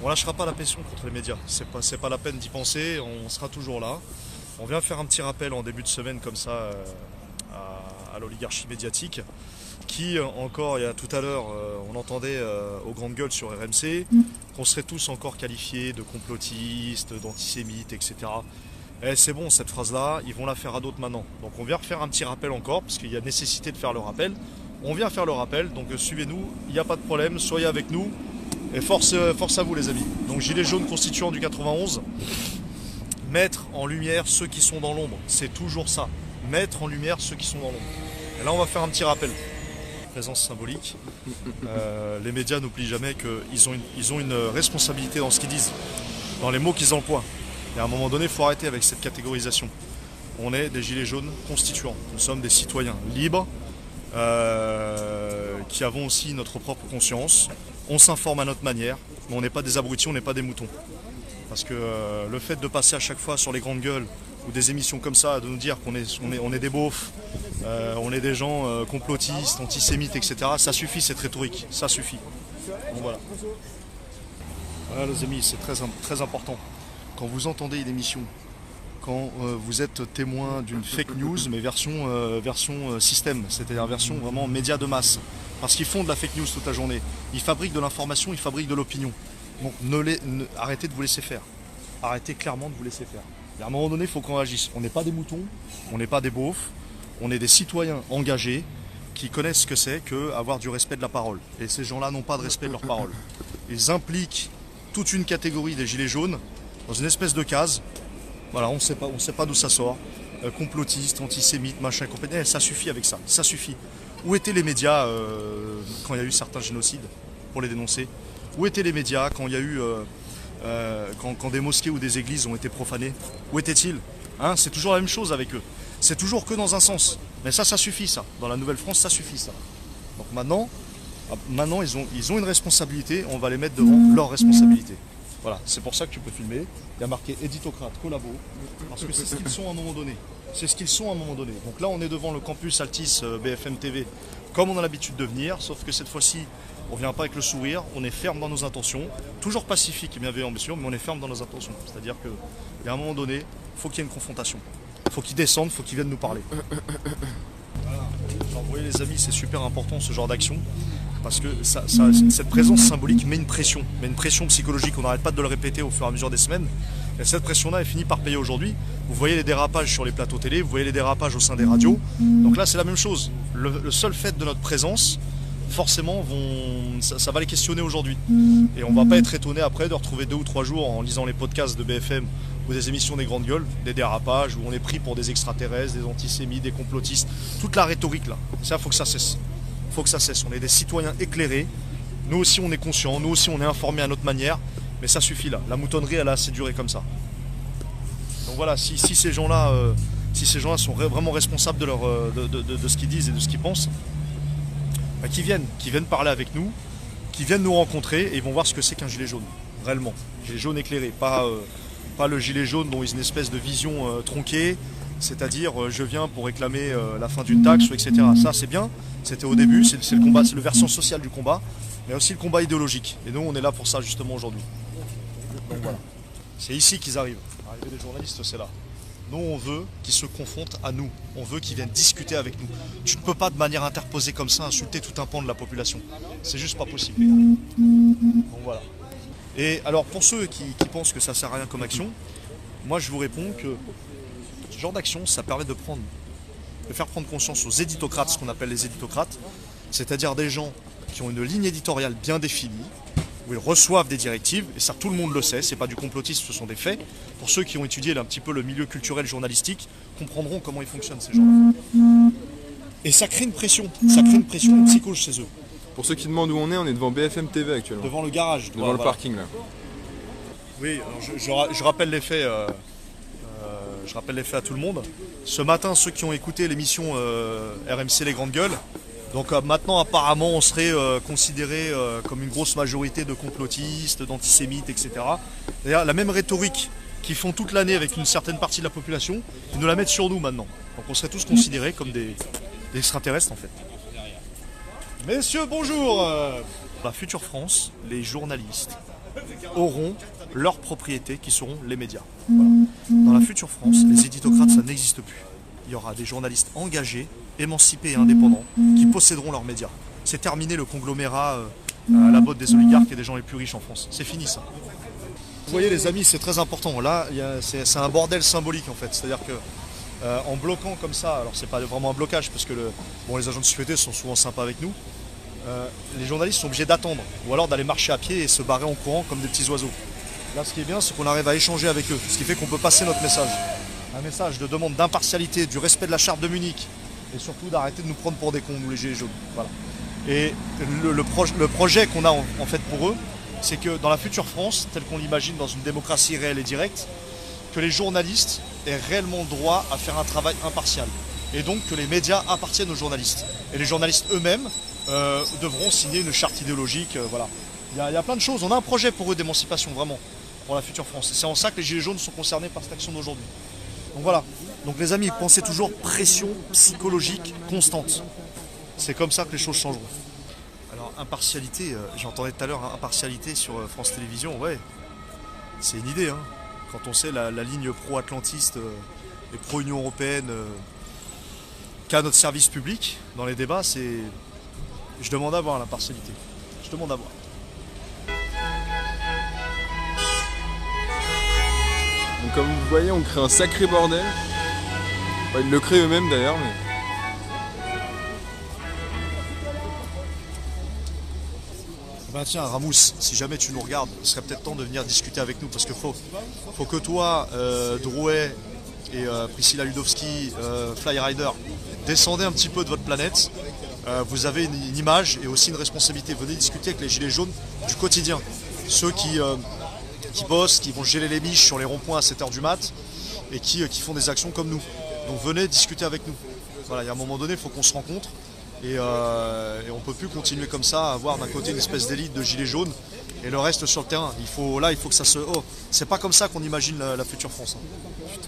On lâchera pas la pression contre les médias. C'est pas la peine d'y penser, on sera toujours là. On vient faire un petit rappel en début de semaine comme ça à l'oligarchie médiatique qui, encore il y a tout à l'heure, on entendait aux grandes gueules sur RMC qu'on serait tous encore qualifiés de complotistes, d'antisémites, etc. Eh, c'est bon cette phrase-là, ils vont la faire à d'autres maintenant. Donc on vient refaire un petit rappel encore, parce qu'il y a nécessité de faire le rappel. On vient faire le rappel, donc suivez-nous, il n'y a pas de problème, soyez avec nous. Et force à vous les amis. Donc Gilets jaunes constituant du 91, mettre en lumière ceux qui sont dans l'ombre. C'est toujours ça, mettre en lumière ceux qui sont dans l'ombre. Et là on va faire un petit rappel. Présence symbolique. Les médias n'oublient jamais qu'ils ont une responsabilité dans ce qu'ils disent, dans les mots qu'ils emploient. Et à un moment donné, il faut arrêter avec cette catégorisation. On est des gilets jaunes constituants. Nous sommes des citoyens libres qui avons aussi notre propre conscience. On s'informe à notre manière, mais on n'est pas des abrutis, on n'est pas des moutons. Parce que le fait de passer à chaque fois sur les grandes gueules ou des émissions comme ça, de nous dire qu'on est des beaufs, on est des gens complotistes, antisémites, etc., ça suffit cette rhétorique, ça suffit. Donc voilà. Voilà les amis, c'est très important. Quand vous entendez une émission, quand vous êtes témoin d'une fake news, mais version système, c'est-à-dire version vraiment média de masse. Parce qu'ils font de la fake news toute la journée. Ils fabriquent de l'information, ils fabriquent de l'opinion. Donc arrêtez de vous laisser faire. Arrêtez clairement de vous laisser faire. Et à un moment donné, il faut qu'on agisse. On n'est pas des moutons, on n'est pas des beaufs, on est des citoyens engagés qui connaissent ce que c'est qu'avoir du respect de la parole. Et ces gens-là n'ont pas de respect de leur parole. Ils impliquent toute une catégorie des gilets jaunes dans une espèce de case. Voilà, on ne sait pas d'où ça sort. Complotistes, antisémites, machin, compagnie. Ça suffit avec ça, ça suffit. Où étaient les médias quand il y a eu certains génocides pour les dénoncer? Où étaient les médias quand il y a eu quand des mosquées ou des églises ont été profanées? Où étaient-ils? C'est toujours la même chose avec eux. C'est toujours que dans un sens. Mais ça suffit ça. Dans la Nouvelle-France, ça suffit ça. Donc maintenant ils ont une responsabilité, on va les mettre devant leur responsabilité. Voilà, c'est pour ça que tu peux filmer. Il y a marqué éditocrate, collabo, parce que c'est ce qu'ils sont à un moment donné. C'est ce qu'ils sont à un moment donné. Donc là, on est devant le campus Altis BFM TV, comme on a l'habitude de venir, sauf que cette fois-ci, on ne vient pas avec le sourire, on est ferme dans nos intentions, toujours pacifique et bienveillant, bien sûr, mais on est ferme dans nos intentions. C'est-à-dire qu'il y a un moment donné, il faut qu'il y ait une confrontation. Il faut qu'ils descendent, il faut qu'ils viennent nous parler. Voilà. Alors, vous voyez les amis, c'est super important ce genre d'action. Parce que cette présence symbolique met une pression psychologique, on n'arrête pas de le répéter au fur et à mesure des semaines. Et cette pression-là est finie par payer aujourd'hui. Vous voyez les dérapages sur les plateaux télé, vous voyez les dérapages au sein des radios. Donc là, c'est la même chose. Le seul fait de notre présence, forcément, ça va les questionner aujourd'hui. Et on ne va pas être étonné après de retrouver 2 ou 3 jours en lisant les podcasts de BFM ou des émissions des grandes gueules, des dérapages où on est pris pour des extraterrestres, des antisémites, des complotistes. Toute la rhétorique là. Ça, il faut que ça cesse. Il faut que ça cesse, on est des citoyens éclairés, nous aussi on est conscients, nous aussi on est informés à notre manière, mais ça suffit là, la moutonnerie elle a assez duré comme ça. Donc voilà, si ces gens-là sont vraiment responsables de ce qu'ils disent et de ce qu'ils pensent, bah, qu'ils viennent parler avec nous, qu'ils viennent nous rencontrer et ils vont voir ce que c'est qu'un gilet jaune, réellement. Gilet jaune éclairé, pas le gilet jaune dont ils ont une espèce de vision tronquée, c'est-à-dire je viens pour réclamer la fin d'une taxe, etc. Ça c'est bien. C'était au début, c'est le combat, c'est le versant social du combat, mais aussi le combat idéologique. Et nous, on est là pour ça justement aujourd'hui. Donc voilà. C'est ici qu'ils arrivent. L'arrivée des journalistes, c'est là. Nous, on veut qu'ils se confrontent à nous. On veut qu'ils viennent discuter avec nous. Tu ne peux pas de manière interposée comme ça insulter tout un pan de la population. C'est juste pas possible. Donc voilà. Et alors pour ceux qui pensent que ça sert à rien comme action, moi je vous réponds que ce genre d'action, ça permet de faire prendre conscience aux éditocrates, ce qu'on appelle les éditocrates, c'est-à-dire des gens qui ont une ligne éditoriale bien définie, où ils reçoivent des directives, et ça tout le monde le sait, c'est pas du complotisme, ce sont des faits. Pour ceux qui ont étudié un petit peu le milieu culturel journalistique, comprendront comment ils fonctionnent ces gens-là. Et ça crée une pression, une psychose chez eux. Pour ceux qui demandent où on est devant BFM TV actuellement. Devant le garage. Devant le parking là. Oui, alors je rappelle les faits. Je rappelle les faits à tout le monde. Ce matin, ceux qui ont écouté l'émission RMC Les Grandes Gueules, donc maintenant apparemment on serait considéré comme une grosse majorité de complotistes, d'antisémites, etc. D'ailleurs la même rhétorique qu'ils font toute l'année avec une certaine partie de la population, ils nous la mettent sur nous maintenant. Donc on serait tous considérés comme des extraterrestres en fait. Messieurs, bonjour. La future France, les journalistes, auront leur propriété qui seront les médias. Voilà. Dans la future France, les éditocrates, ça n'existe plus. Il y aura des journalistes engagés, émancipés et indépendants qui posséderont leurs médias. C'est terminé le conglomérat à la botte des oligarques et des gens les plus riches en France. C'est fini ça. Vous voyez les amis, c'est très important. Là, c'est un bordel symbolique en fait. C'est-à-dire que en bloquant comme ça, alors c'est pas vraiment un blocage parce que les agents de sécurité sont souvent sympas avec nous. Les journalistes sont obligés d'attendre ou alors d'aller marcher à pied et se barrer en courant comme des petits oiseaux. Là, ce qui est bien, c'est qu'on arrive à échanger avec eux, ce qui fait qu'on peut passer notre message. Un message de demande d'impartialité, du respect de la charte de Munich et surtout d'arrêter de nous prendre pour des cons, nous les gilets jaunes. Voilà. Et le projet qu'on a en fait pour eux, c'est que dans la future France, telle qu'on l'imagine dans une démocratie réelle et directe, que les journalistes aient réellement le droit à faire un travail impartial. Et donc que les médias appartiennent aux journalistes. Et les journalistes eux-mêmes devront signer une charte idéologique. Voilà. Il y a plein de choses. On a un projet pour eux d'émancipation, vraiment, pour la future France. Et c'est en ça que les Gilets jaunes sont concernés par cette action d'aujourd'hui. Donc voilà. Donc les amis, pensez toujours pression psychologique constante. C'est comme ça que les choses changeront. Alors impartialité, j'entendais tout à l'heure impartialité sur France Télévisions, ouais. C'est une idée, hein. Quand on sait la ligne pro-atlantiste et pro-Union Européenne qu'a notre service public dans les débats, c'est... Je demande à voir l'impartialité. Je demande à voir. Donc comme vous voyez, on crée un sacré bordel. Enfin, ils le créent eux-mêmes d'ailleurs, mais... Ben tiens Ramous, si jamais tu nous regardes, il serait peut-être temps de venir discuter avec nous parce qu'il faut que toi, Drouet et Priscilla Ludowski, Flyrider, descendez un petit peu de votre planète. Vous avez une image et aussi une responsabilité. Venez discuter avec les gilets jaunes du quotidien. Ceux qui bossent, qui vont geler les miches sur les ronds-points à 7h du mat et qui font des actions comme nous. Donc venez discuter avec nous. Voilà, il y a un moment donné, il faut qu'on se rencontre. Et on ne peut plus continuer comme ça, à avoir d'un côté une espèce d'élite de gilets jaunes et le reste sur le terrain. Il faut que ça se... Oh, c'est pas comme ça qu'on imagine la future France. Hein.